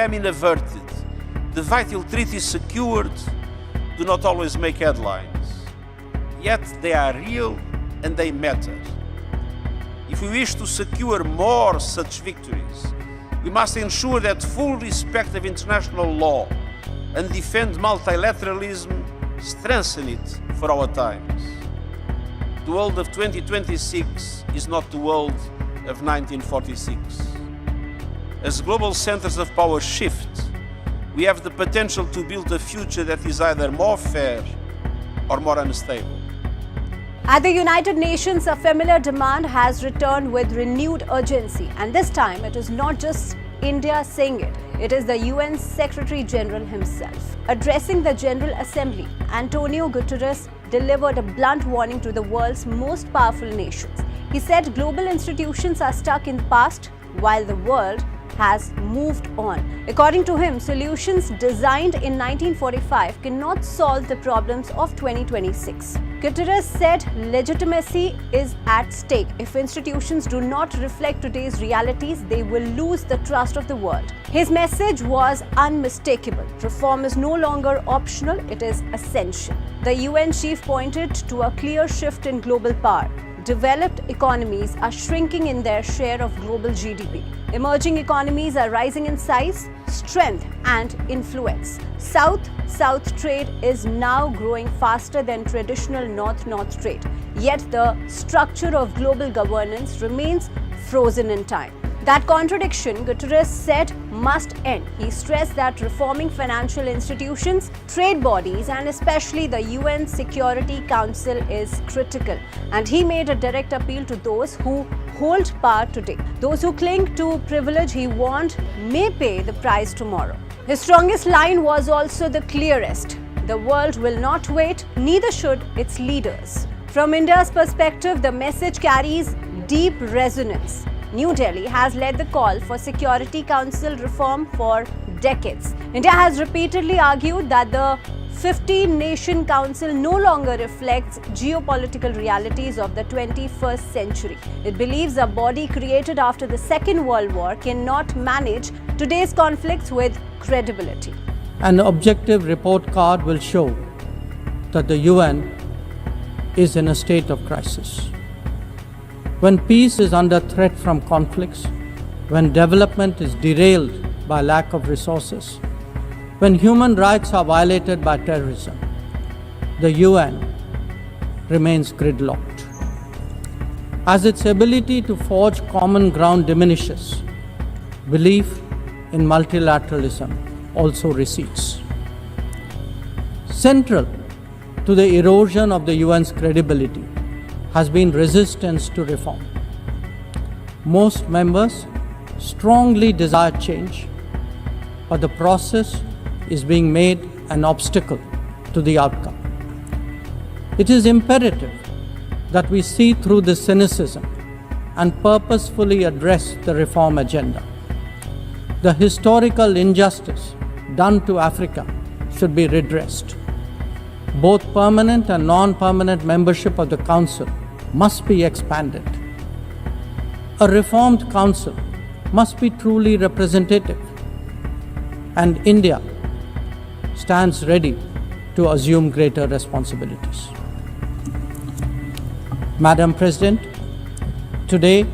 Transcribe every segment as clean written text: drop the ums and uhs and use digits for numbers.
famine averted, the vital treaties secured, do not always make headlines. Yet they are real and they matter. If we wish to secure more such victories, we must ensure that full respect of international law and defend multilateralism strengthen it for our times. The world of 2026 is not the world of 1946. As global centers of power shift, we have the potential to build a future that is either more fair or more unstable. At the United Nations, a familiar demand has returned with renewed urgency, and this time it is not just India saying it. It is the UN Secretary General himself. Addressing the General Assembly, Antonio Guterres delivered a blunt warning to the world's most powerful nations. He said global institutions are stuck in the past while the world has moved on. According to him, solutions designed in 1945 cannot solve the problems of 2026. Guterres said legitimacy is at stake. If institutions do not reflect today's realities, they will lose the trust of the world. His message was unmistakable. Reform is no longer optional, it is essential. The UN chief pointed to a clear shift in global power. Developed economies are shrinking in their share of global GDP. Emerging economies are rising in size, strength, and influence. South-South trade is now growing faster than traditional North-North trade. Yet the structure of global governance remains frozen in time. That contradiction, Guterres said, must end. He stressed that reforming financial institutions, trade bodies, and especially the UN Security Council is critical. And he made a direct appeal to those who hold power today. Those who cling to privilege, he warned, may pay the price tomorrow. His strongest line was also the clearest. The world will not wait, neither should its leaders. From India's perspective, the message carries deep resonance. New Delhi has led the call for Security Council reform for decades. India has repeatedly argued that the 15-nation council no longer reflects geopolitical realities of the 21st century. It believes a body created after the Second World War cannot manage today's conflicts with credibility. An objective report card will show that the UN is in a state of crisis. When peace is under threat from conflicts, when development is derailed by lack of resources, when human rights are violated by terrorism, the UN remains gridlocked. As its ability to forge common ground diminishes, belief in multilateralism also recedes. Central to the erosion of the UN's credibility has been resistance to reform. Most members strongly desire change, but the process is being made an obstacle to the outcome. It is imperative that we see through this cynicism and purposefully address the reform agenda. The historical injustice done to Africa should be redressed. Both permanent and non-permanent membership of the Council must be expanded. A reformed Council must be truly representative, and India stands ready to assume greater responsibilities. Madam President, today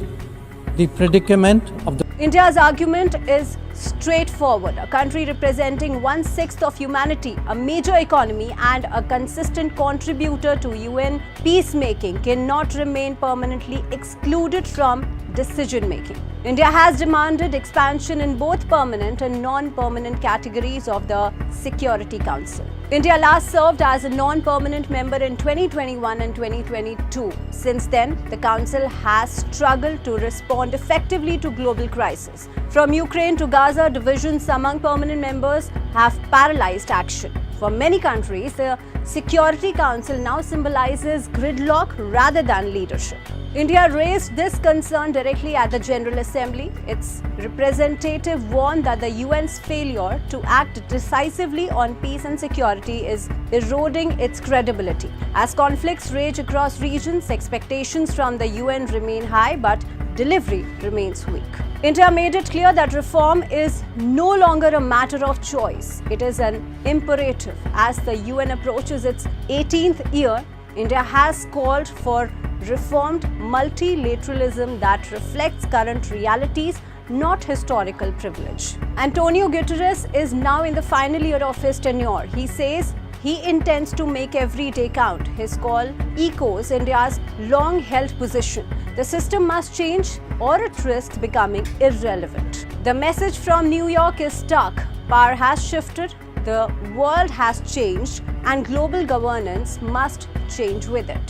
the predicament of the India's argument is straightforward. A country representing 1/6 of humanity, a major economy, and a consistent contributor to UN peacemaking cannot remain permanently excluded from decision-making. India has demanded expansion in both permanent and non-permanent categories of the Security Council. India last served as a non-permanent member in 2021 and 2022. Since then, the Council has struggled to respond effectively to global crises. From Ukraine to Gaza, divisions among permanent members have paralyzed action. For many countries, the Security Council now symbolizes gridlock rather than leadership. India raised this concern directly at the General Assembly. Its representative warned that the UN's failure to act decisively on peace and security is eroding its credibility. As conflicts rage across regions, expectations from the UN remain high, but delivery remains weak. India made it clear that reform is no longer a matter of choice. It is an imperative. As the UN approaches its 18th year, India has called for reformed multilateralism that reflects current realities, not historical privilege. Antonio Guterres is now in the final year of his tenure. He says he intends to make every day count. His call echoes India's long-held position. The system must change or it risks becoming irrelevant. The message from New York is stark. Power has shifted, the world has changed, and global governance must change with it.